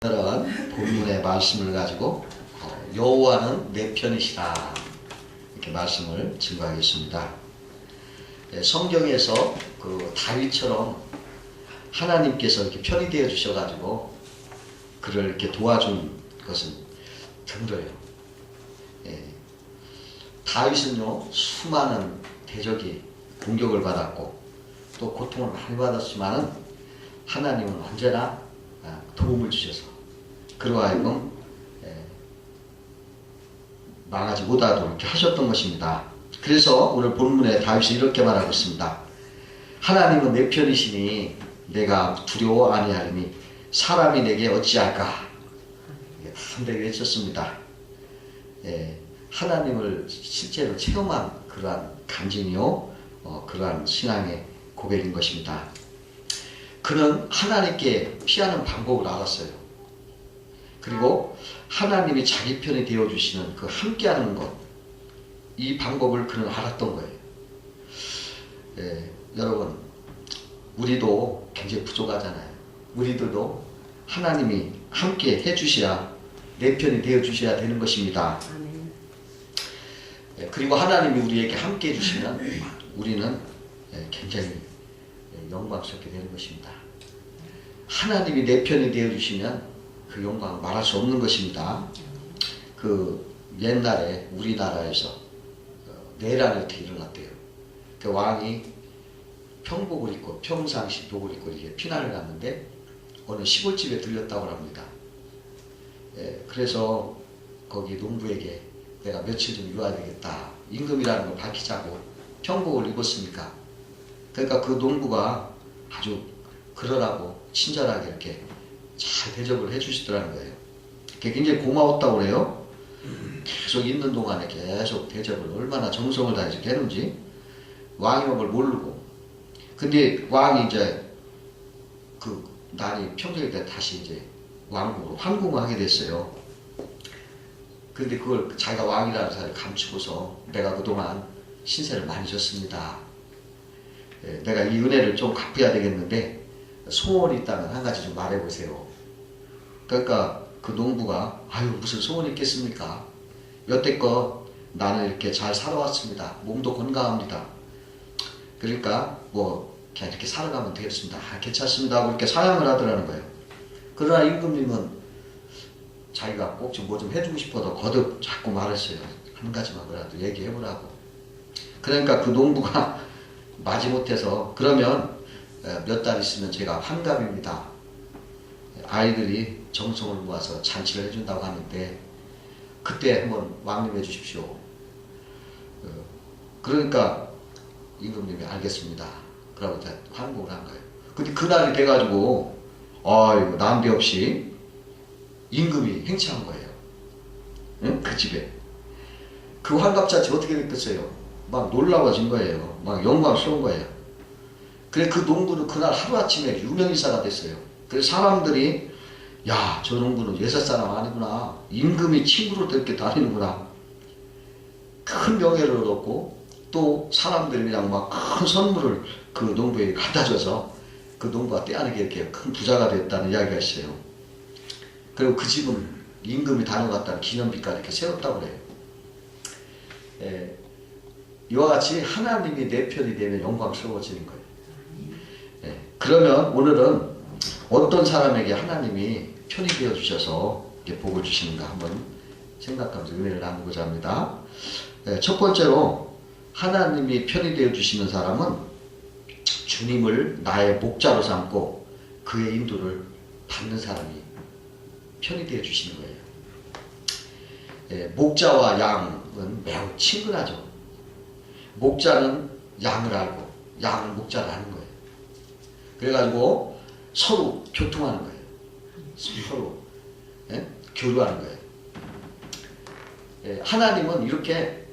오늘은 본문의 말씀을 가지고 여호와는 내 편이시라 이렇게 말씀을 증거하겠습니다. 성경에서 그 다윗처럼 하나님께서 이렇게 편이 되어 주셔가지고 그를 이렇게 도와준 것은 드물어요. 다윗은요 수많은 대적이 공격을 받았고 또 고통을 많이 받았지만은 하나님은 언제나 도움을 주셔서 그로 하여금 망하지 못하도록 이렇게 하셨던 것입니다. 그래서 오늘 본문에 다윗이 이렇게 말하고 있습니다. 하나님은 내 편이시니 내가 두려워 아니하리니 사람이 내게 어찌할까. 한데 외쳤습니다. 하나님을 실제로 체험한 그러한 간증이요 그러한 신앙의 고백인 것입니다. 그는 하나님께 피하는 방법을 알았어요. 그리고 하나님이 자기 편이 되어주시는 그 함께하는 것, 이 방법을 그는 알았던 거예요. 여러분, 우리도 굉장히 부족하잖아요. 우리들도 하나님이 함께 해주셔야 내 편이 되어주셔야 되는 것입니다. 그리고 하나님이 우리에게 함께 해주시면 우리는 굉장히 영광스럽게 되는 것입니다. 하나님이 내 편이 되어주시면 그 영광을 말할 수 없는 것입니다. 그 옛날에 우리나라에서 내란이 어떻게 일어났대요. 그 왕이 평복을 입고 평상시 복을 입고 이제 피난을 갔는데 어느 시골집에 들렸다고 합니다. 그래서 거기 농부에게 내가 며칠 좀 유아야 되겠다. 임금이라는 걸 밝히자고 평복을 입었으니까. 그러니까 그 농부가 아주 그러라고 친절하게 이렇게 잘 대접을 해주시더라는 거예요. 굉장히 고마웠다고 그래요. 계속 있는 동안에 계속 대접을 얼마나 정성을 다해서 했는지 왕이 걸 모르고. 근데 왕이 이제 그 날이 평정이 때 다시 이제 왕국으로 환궁하게 됐어요. 근데 그걸 자기가 왕이라는 사실을 감추고서 내가 그동안 신세를 많이 졌습니다. 내가 이 은혜를 좀 갚아야 되겠는데 소원이 있다면 한 가지 좀 말해보세요. 그러니까 그 농부가 아유 무슨 소원이 있겠습니까? 여태껏 나는 이렇게 잘 살아왔습니다. 몸도 건강합니다. 그러니까 뭐 그냥 이렇게 살아가면 되겠습니다. 괜찮습니다 하고 이렇게 사양을 하더라는 거예요. 그러나 임금님은 자기가 꼭 좀 뭐 좀 해주고 싶어도 거듭 자꾸 말했어요. 한 가지만 그래도 얘기해보라고. 그러니까 그 농부가 마지못해서 그러면 몇 달 있으면 제가 환갑입니다. 아이들이 정성을 모아서 잔치를 해준다고 하는데 그때 한번 왕림해 주십시오. 그러니까 임금님이 알겠습니다. 그러고 환궁을 한 거예요. 근데 그날이 돼가지고 아이고 난데없이 임금이 행차한 거예요. 응? 그 집에. 그 환갑잔치 어떻게 됐겠어요? 막 놀라워진 거예요. 막 영광스러운 거예요. 그래 그 농부는 그날 하루아침에 유명인사가 됐어요. 그래서 사람들이 야, 저 농부는 예사 사람 아니구나. 임금이 친구로 이렇게 다니는구나. 큰 명예를 얻었고 또 사람들이 그냥 막 큰 선물을 그 농부에게 갖다 줘서 그 농부가 떼아내게 이렇게 큰 부자가 됐다는 이야기가 있어요. 그리고 그 집은 임금이 다녀갔다는 기념비까지 이렇게 세웠다고 그래요. 이와 같이 하나님이 내 편이 되면 영광스러워지는 거예요. 그러면 오늘은 어떤 사람에게 하나님이 편이 되어 주셔서 이렇게 복을 주시는가 한번 생각하면서 은혜를 나누고자 합니다. 첫 번째로 하나님이 편이 되어 주시는 사람은 주님을 나의 목자로 삼고 그의 인도를 받는 사람이 편이 되어 주시는 거예요. 목자와 양은 매우 친근하죠. 목자는 양을 알고 양은 목자를 아는 거예요. 그래가지고 서로 교통하는 거예요. 서로 교류하는 거예요. 하나님은 이렇게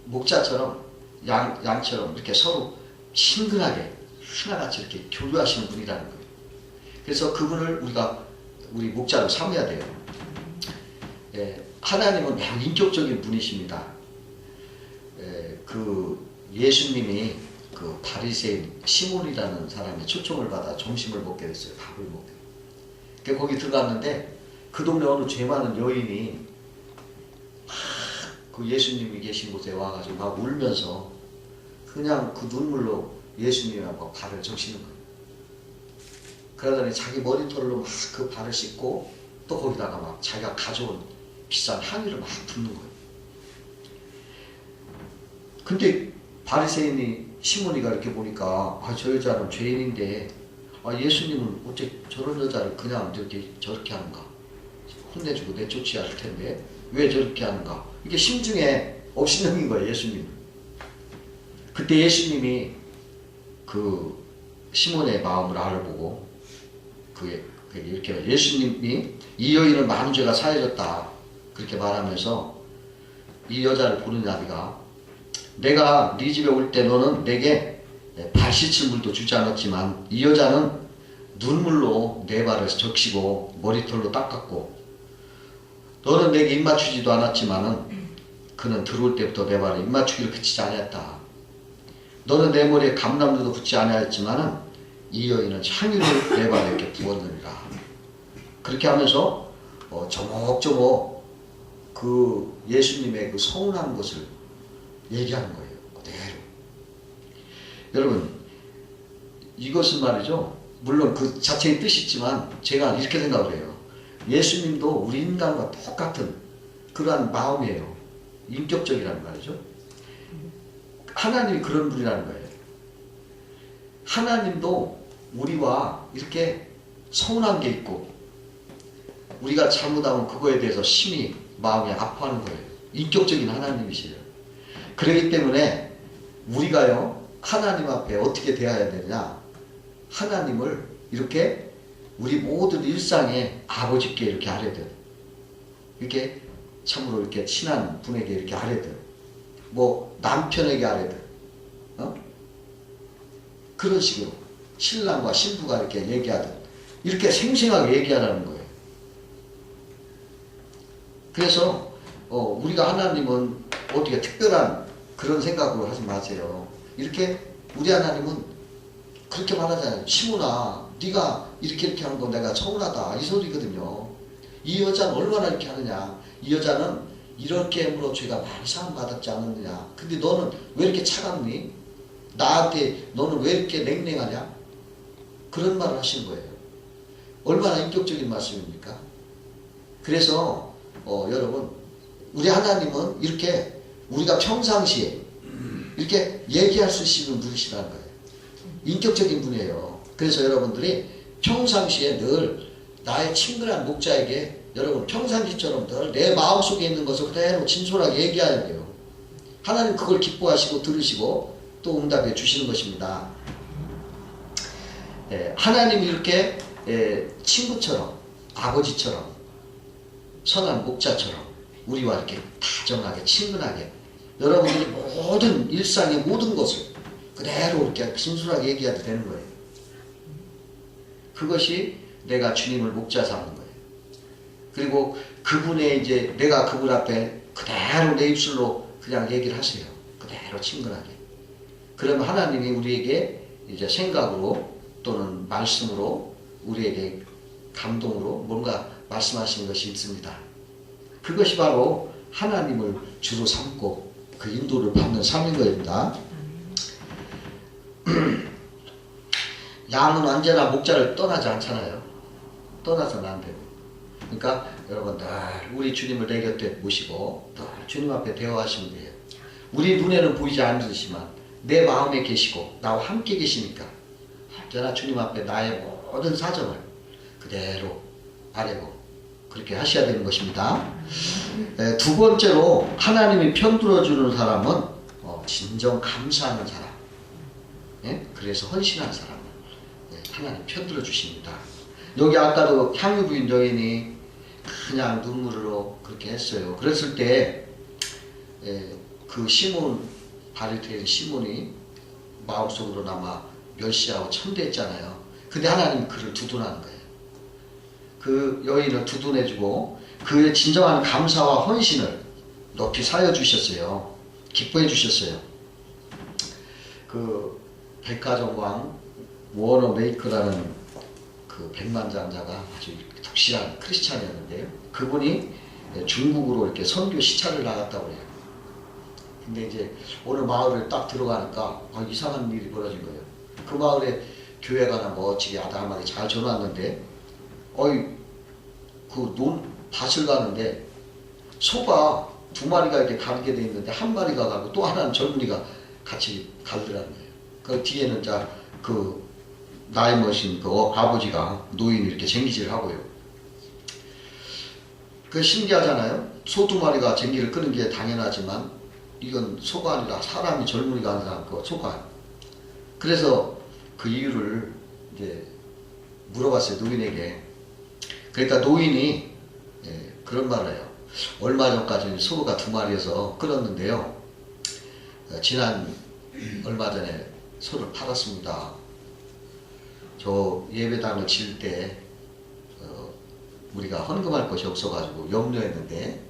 목자처럼 양처럼 이렇게 서로 친근하게 하나같이 이렇게 교류하시는 분이라는 거예요. 그래서 그분을 우리 목자로 삼아야 돼요. 하나님은 매우 인격적인 분이십니다. 그 예수님이 그 바리새인 시몬이라는 사람의 초청을 받아 점심을 먹게 됐어요. 밥을 먹게. 거기 들어갔는데 그 동네 어느 죄 많은 여인이 막 그 예수님이 계신 곳에 와가지고 막 울면서 그냥 그 눈물로 예수님하고 발을 적시는 거예요. 그러더니 자기 머리털로 막 그 발을 씻고 또 거기다가 막 자기가 가져온 비싼 향유를 막 붓는 거예요. 근데 바리새인이 시몬이가 이렇게 보니까 저 여자는 죄인인데 예수님은 어째 저런 여자를 그냥 이렇게 저렇게 하는가? 혼내주고 내쫓지 않을 텐데 왜 저렇게 하는가? 이게 심중에 업신여긴 거예요, 예수님. 그때 예수님이 그 시몬의 마음을 알아보고 이렇게 예수님이 이 여인은 많은 죄가 사해졌다 그렇게 말하면서 이 여자를 보는 자리가 내가 네 집에 올 때 너는 내게 발 씻을 물도 주지 않았지만 이 여자는 눈물로 내 발을 적시고 머리털로 닦았고 너는 내게 입맞추지도 않았지만은 그는 들어올 때부터 내 발에 입맞추기를 그치지 않았다. 너는 내 머리에 감람류도 붙지 않았지만은 이 여인은 향유를 내 발에 이렇게 부었느니라. 그렇게 하면서 조목조목 그 예수님의 그 서운한 것을 얘기하는 거예요. 그대로. 여러분 이것은 말이죠. 물론 그 자체의 뜻이 있지만 제가 이렇게 생각을 해요. 예수님도 우리 인간과 똑같은 그러한 마음이에요. 인격적이라는 말이죠. 하나님이 그런 분이라는 거예요. 하나님도 우리와 이렇게 서운한 게 있고 우리가 잘못하면 그거에 대해서 심히 마음이 아파하는 거예요. 인격적인 하나님이시래요. 그렇기 때문에 우리가요 하나님 앞에 어떻게 대해야 되느냐, 하나님을 이렇게 우리 모든 일상에 아버지께 이렇게 아뢰듯, 이렇게 참으로 이렇게 친한 분에게 이렇게 아뢰듯, 뭐 남편에게 아뢰듯, 그런 식으로 신랑과 신부가 이렇게 얘기하듯 이렇게 생생하게 얘기하라는 거예요. 그래서 우리가 하나님은 어떻게 특별한 그런 생각으로 하지 마세요. 이렇게 우리 하나님은 그렇게 말하잖아요. 시몬아, 네가 이렇게 하는 거 내가 서운하다, 이 소리거든요. 이 여자는 얼마나 이렇게 하느냐, 이 여자는 이렇게 함으로 죄가 많이 사함받았지 않느냐. 근데 너는 왜 이렇게 차갑니? 나한테 너는 왜 이렇게 냉랭하냐? 그런 말을 하신 거예요. 얼마나 인격적인 말씀입니까? 그래서 여러분, 우리 하나님은 이렇게 우리가 평상시에 이렇게 얘기할 수 있는 분이시라는 거예요. 인격적인 분이에요. 그래서 여러분들이 평상시에 늘 나의 친근한 목자에게 여러분 평상시처럼 늘 내 마음속에 있는 것을 그대로 진솔하게 얘기해야 돼요. 하나님 그걸 기뻐하시고 들으시고 또 응답해 주시는 것입니다. 하나님이 이렇게 친구처럼, 아버지처럼, 선한 목자처럼 우리와 이렇게 다정하게 친근하게 여러분들이 모든 일상의 모든 것을 그대로 이렇게 진솔하게 얘기해도 되는 거예요. 그것이 내가 주님을 목자 삼는 거예요. 그리고 그분의 이제 내가 그분 앞에 그대로 내 입술로 그냥 얘기를 하세요. 그대로 친근하게. 그러면 하나님이 우리에게 이제 생각으로 또는 말씀으로 우리에게 감동으로 뭔가 말씀하시는 것이 있습니다. 그것이 바로 하나님을 주로 삼고 그 인도를 받는 삶인 겁니다. 양은 언제나 목자를 떠나지 않잖아요. 떠나서는 안 되고. 그러니까 여러분 늘 우리 주님을 내 곁에 모시고 늘 주님 앞에 대화하시면 돼요. 우리 눈에는 보이지 않으시지만 내 마음에 계시고 나와 함께 계시니까 언제나 주님 앞에 나의 모든 사정을 그대로 아뢰고 그렇게 하셔야 되는 것입니다. 두 번째로 하나님이 편들어주는 사람은 진정 감사하는 사람, 그래서 헌신하는 사람을 하나님 편들어 주십니다. 여기 아까도 향유 부인 여인이 그냥 눈물로 그렇게 했어요. 그랬을 때 그 시몬, 바리새인 시몬이 마음속으로나마 멸시하고 천대했잖아요. 근데 하나님이 그를 두둔하는 거예요. 그 여인을 두둔해주고 그의 진정한 감사와 헌신을 높이 사여주셨어요. 기뻐해 주셨어요. 그 백화점왕 워너 메이커라는 그 백만장자가 아주 독실한 크리스찬이었는데요. 그분이 중국으로 이렇게 선교 시차를 나갔다고 해요. 근데 이제 어느 마을을 딱 들어가니까 이상한 일이 벌어진 거예요. 그 마을에 교회가 하나 멋지게 아담하게 잘 져놨는데 그 밭을 가는데 소가 두 마리가 이렇게 가게 돼 있는데 한 마리가 가고 또 하나는 젊은이가 같이 가더라는 거예요. 그 뒤에는 그 나이 먹으신 그 아버지가 노인이 이렇게 쟁기질을 하고요. 그 신기하잖아요. 소 두 마리가 쟁기를 끄는 게 당연하지만 이건 소가 아니라 사람이 젊은이가 아니라 그 소가. 그래서 그 이유를 이제 물어봤어요, 노인에게. 그러니까 노인이 그런 말을 해요. 얼마 전까지는 소가 두 마리여서 끌었는데요. 지난 얼마 전에 소를 팔았습니다. 저 예배당을 지을 때 우리가 헌금할 것이 없어가지고 염려했는데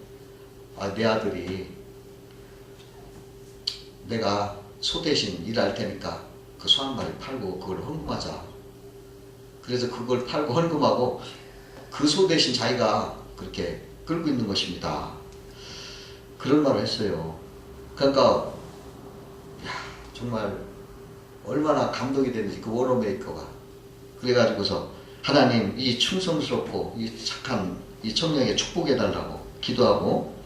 내 아들이 내가 소 대신 일할 테니까 그 소 한 마리 팔고 그걸 헌금하자. 그래서 그걸 팔고 헌금하고 그 소 대신 자기가 그렇게 끌고 있는 것입니다. 그런 말을 했어요. 그러니까 정말 얼마나 감동이 되는지 그 워너메이커가. 그래가지고서 하나님 이 충성스럽고 이 착한 이 청년에게 축복해달라고 기도하고,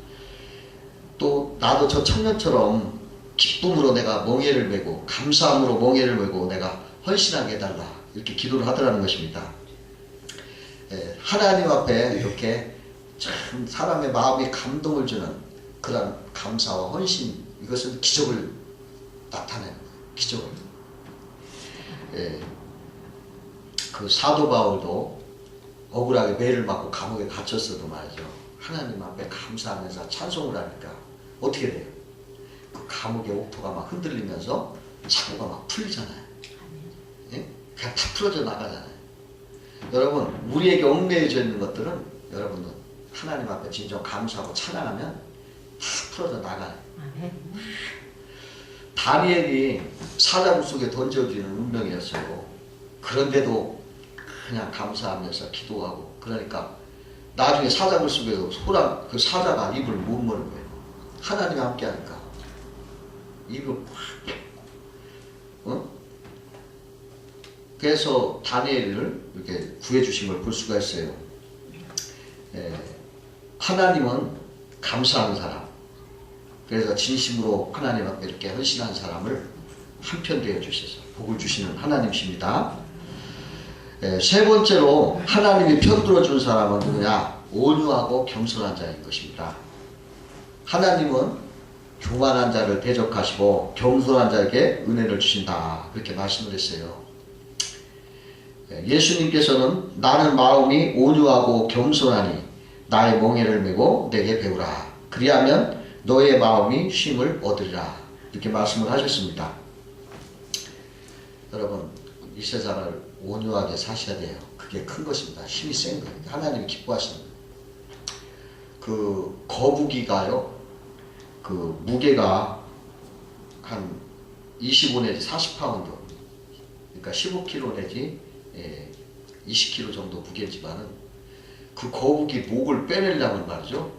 또 나도 저 청년처럼 기쁨으로 내가 멍에를 메고 감사함으로 멍에를 메고 내가 헌신하게 해달라 이렇게 기도를 하더라는 것입니다. 하나님 앞에 이렇게 참 사람의 마음에 감동을 주는 그런 감사와 헌신, 이것은 기적을 나타내는 거예요. 기적을. 그 사도 바울도 억울하게 매를 맞고 감옥에 갇혔어도 말이죠. 하나님 앞에 감사하면서 찬송을 하니까 어떻게 돼요? 그 감옥의 옥토가 막 흔들리면서 사고가 막 풀리잖아요. 예? 그냥 다 풀어져 나가잖아요. 여러분, 우리에게 얽매여져 있는 것들은 여러분은 하나님 앞에 진정 감사하고 찬양하면 다 풀어져 나가요. 다니엘이 사자굴 속에 던져지는 운명이었어요. 그런데도 그냥 감사하면서 기도하고, 그러니까 나중에 사자굴 속에서 그 사자가 입을 못 머는 거예요. 하나님이 함께 하니까 입을 그래서 다니엘을 이렇게 구해주신 걸 볼 수가 있어요. 하나님은 감사하는 사람, 그래서 진심으로 하나님 앞에 이렇게 헌신한 사람을 한편 되어 주셔서 복을 주시는 하나님이십니다. 세 번째로 하나님이 편들어 준 사람은 누구냐? 온유하고 겸손한 자인 것입니다. 하나님은 교만한 자를 대적하시고 겸손한 자에게 은혜를 주신다, 그렇게 말씀을 했어요. 예수님께서는 나는 마음이 온유하고 겸손하니 나의 멍에를 메고 내게 배우라, 그리하면 너의 마음이 쉼을 얻으리라, 이렇게 말씀을 하셨습니다. 여러분, 이 세상을 온유하게 사셔야 돼요. 그게 큰 것입니다. 힘이 센 거예요. 하나님이 기뻐하시는 거예요. 그 거북이가요, 그 무게가 한 25 내지 40파운드, 그러니까 15kg 내지 20kg 정도 무게지만은 그 거북이 목을 빼내려면 말이죠,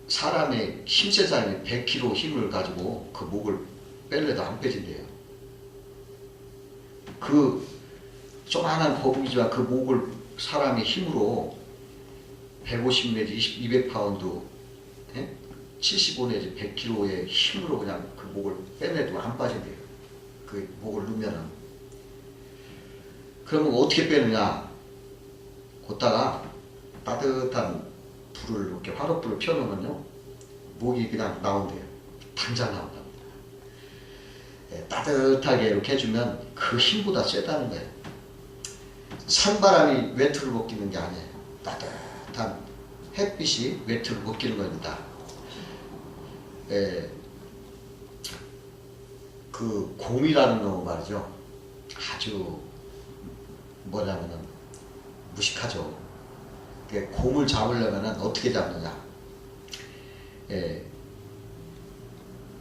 사람의 힘센 사람이 100kg 힘을 가지고 그 목을 빼내도 안 빼진대요. 그 조그만한 거북이지만 그 목을 사람의 힘으로 150 내지 200파운드, 75 내지 100kg의 힘으로 그냥 그 목을 빼내도 안 빠진대요. 그 목을 누면은. 그러면 어떻게 빼느냐? 걷다가 따뜻한 불을 이렇게 화롯불을 펴놓으면요, 목이 그냥 나온대요. 당장 나온답니다. 따뜻하게 이렇게 해주면 그 힘보다 세다는 거예요. 찬바람이 외투를 벗기는 게 아니에요. 따뜻한 햇빛이 외투를 벗기는 겁니다. 그 곰이라는 놈은 말이죠, 아주 뭐냐면은 무식하죠. 곰을 잡으려면은 어떻게 잡느냐?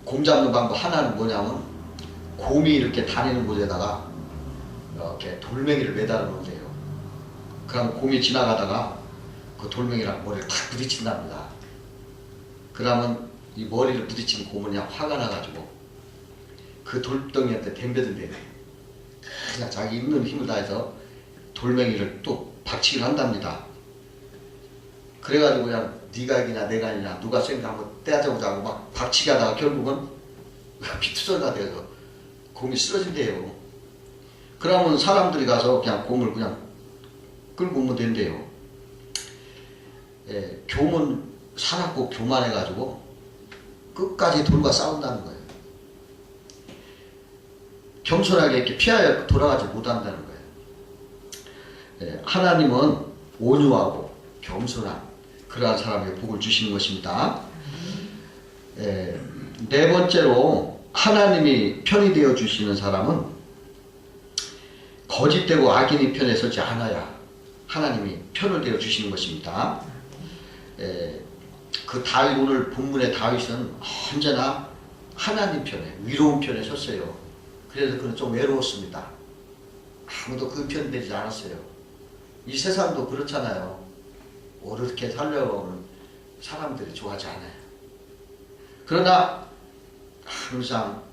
곰 잡는 방법 하나는 뭐냐면, 곰이 이렇게 다니는 곳에다가 이렇게 돌멩이를 매달아 놓으세요. 그럼 곰이 지나가다가 그 돌멩이랑 머리를 탁 부딪힌답니다. 그러면 이 머리를 부딪힌 곰은 그냥 화가 나가지고 그 돌덩이한테 덤벼든대요. 그냥 자기 있는 힘을 다해서 돌멩이를 또 박치기를 한답니다. 그래가지고 그냥 네가 이기냐 내가 이기냐 누가 센가 한번 떼어보자고 막 박치기 하다가 결국은 피투성이가 돼서 곰이 쓰러진대요. 그러면 사람들이 가서 그냥 곰을 그냥 끌고 오면 된대요. 예, 교문 사납고 교만해가지고 끝까지 돌과 싸운다는 거예요. 겸손하게 이렇게 피하여 돌아가지 못한다는 거예요. 예, 하나님은 온유하고 겸손한 그러한 사람에게 복을 주시는 것입니다. 예, 네 번째로 하나님이 편이 되어 주시는 사람은 거짓되고 악인이 편에 서지 않아야 하나님이 편을 되어 주시는 것입니다. 예, 그 다윗 오늘 본문의 다윗은 언제나 하나님 편에 위로운 편에 섰어요. 그래서 그는 좀 외로웠습니다. 아무도 그 편 되지 않았어요. 이 세상도 그렇잖아요. 옳게 살려고 하면 사람들이 좋아하지 않아요. 그러나 항상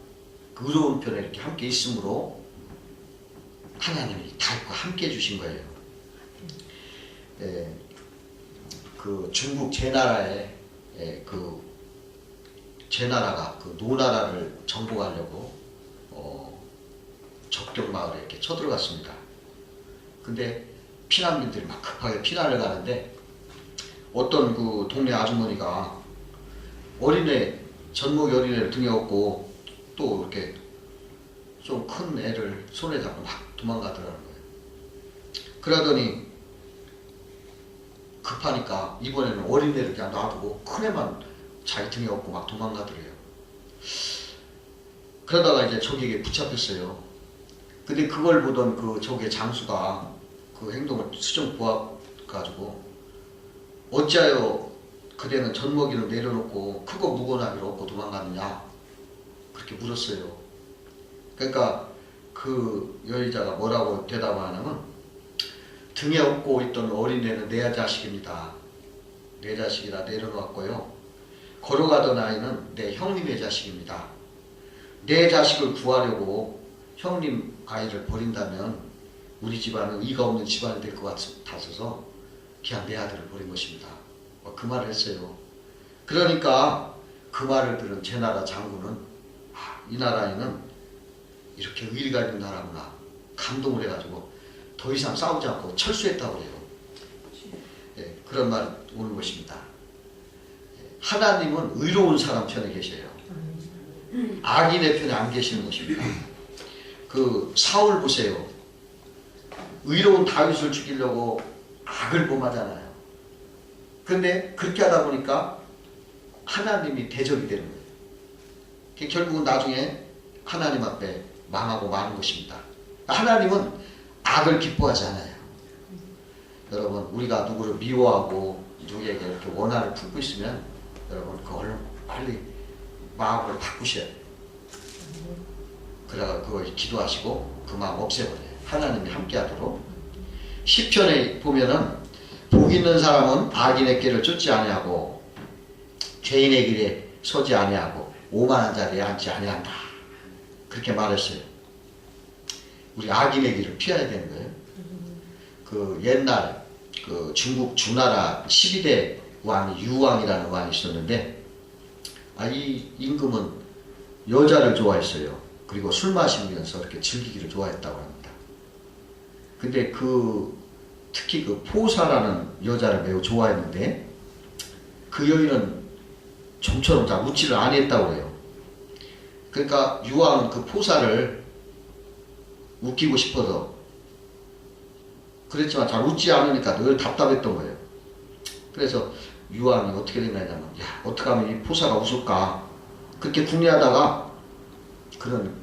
의로운 편에 이렇게 함께 있으므로 하나님이 다윗과 함께 해주신 거예요. 예, 그 중국 제나라에 그 제나라가 그 노나라를 정복하려고 적경 마을에 이렇게 쳐들어갔습니다. 근데 피난민들이 막 급하게 피난을 가는데 어떤 그 동네 아주머니가 어린애 젖먹이 어린애를 등에 업고 또 이렇게 좀 큰 애를 손에 잡고 막 도망가더라는 거예요. 그러더니 급하니까 이번에는 어린애를 그냥 놔두고 큰 애만 자기 등에 업고 막 도망가더래요. 그러다가 이제 적에게 붙잡혔어요. 근데 그걸 보던 그 적의 장수가 그 행동을 수정 보아가지고 어찌하여 그대는 젖먹이를 내려놓고 크고 무거운 아기를 업고 도망가느냐 그렇게 물었어요. 그러니까 그 여의자가 뭐라고 대답하냐면 등에 업고 있던 어린애는 내 자식입니다. 내 자식이라 내려놓았고요. 걸어가던 아이는 내 형님의 자식입니다. 내 자식을 구하려고 형님 아이를 버린다면 우리 집안은 의가 없는 집안이 될 것 같아서 그냥 내 아들을 버린 것입니다. 그 말을 했어요. 그러니까 그 말을 들은 제나라 장군은 이 나라에는 이렇게 의리가 있는 나라구나 감동을 해가지고 더 이상 싸우지 않고 철수했다고 해요. 예, 그런 말이 오는 것입니다. 하나님은 의로운 사람 편에 계셔요. 악인의 편에 안 계시는 것입니다. 그 사울 보세요. 의로운 다윗을 죽이려고 악을 범하잖아요. 그런데 그렇게 하다 보니까 하나님이 대적이 되는 거예요. 결국은 나중에 하나님 앞에 망하고 마는 것입니다. 하나님은 악을 기뻐하지 않아요. 여러분 우리가 누구를 미워하고 누구에게 이렇게 원한을 품고 있으면 여러분 그걸 빨리 마음을 바꾸셔야 돼요. 그래가 그걸 기도하시고 그 마음 없애버려요. 하나님이 함께하도록. 시편에 보면은 복 있는 사람은 악인의 길을 쫓지 아니하고 죄인의 길에 서지 아니하고 오만한 자리에 앉지 아니한다. 그렇게 말했어요. 우리 악인의 길을 피해야 되는 거예요. 그 옛날 그 중국 주나라 12대 왕이 유왕이라는 왕이 있었는데 이 임금은 여자를 좋아했어요. 그리고 술 마시면서 이렇게 즐기기를 좋아했다고 합니다. 근데 특히 그 포사라는 여자를 매우 좋아했는데 그 여인은 좀처럼 잘 웃지를 아니했다고 해요. 그러니까 유왕은 그 포사를 웃기고 싶어서 그랬지만 잘 웃지 않으니까 늘 답답했던 거예요. 그래서 유왕이 어떻게 된 거냐면 야 어떻게 하면 이 포사가 웃을까 그렇게 궁리하다가 그런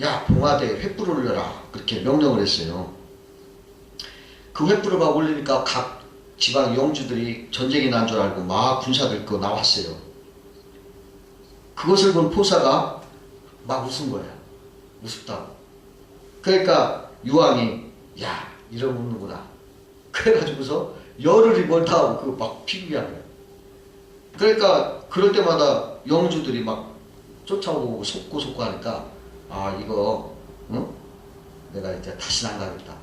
야 봉화대에 횃불을 올려라 그렇게 명령을 했어요. 그 횃불을 막 올리니까 각 지방 영주들이 전쟁이 난 줄 알고 막 군사들 그 나왔어요. 그것을 본 포사가 막 웃은 거야. 우습다고. 그러니까 유왕이 야 이러면 웃는구나. 그래가지고서 열흘이 멀다 하고 그거 막 피우게 하는 거예요. 그러니까 그럴 때마다 영주들이 막 쫓아오고 속고 하니까 아 이거 응? 내가 이제 다시는 안 가겠다.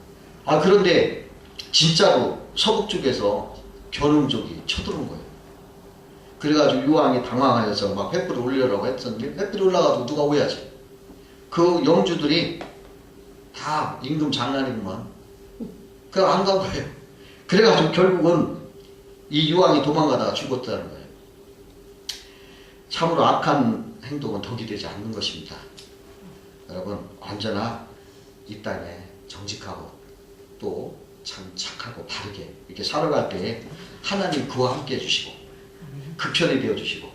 아 그런데 진짜로 서북 쪽에서 변흥족이 쳐들어온 거예요. 그래가지고 유왕이 당황하여서 막 횃불을 올리려고 했었는데 횃불이 올라가지고 누가 오야지. 그 영주들이 다 임금 장난이구만. 그냥 안 간 거예요. 그래가지고 결국은 이 유왕이 도망가다가 죽었다는 거예요. 참으로 악한 행동은 덕이 되지 않는 것입니다. 여러분 언제나 이 땅에 정직하고 또 참 착하고 바르게 이렇게 살아갈 때 하나님 그와 함께 해주시고 극편이 되어주시고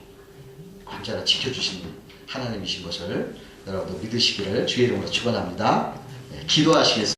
언제나 지켜주시는 하나님이신 것을 여러분도 믿으시기를 주의 이름으로 축원합니다. 네, 기도하시겠습니다.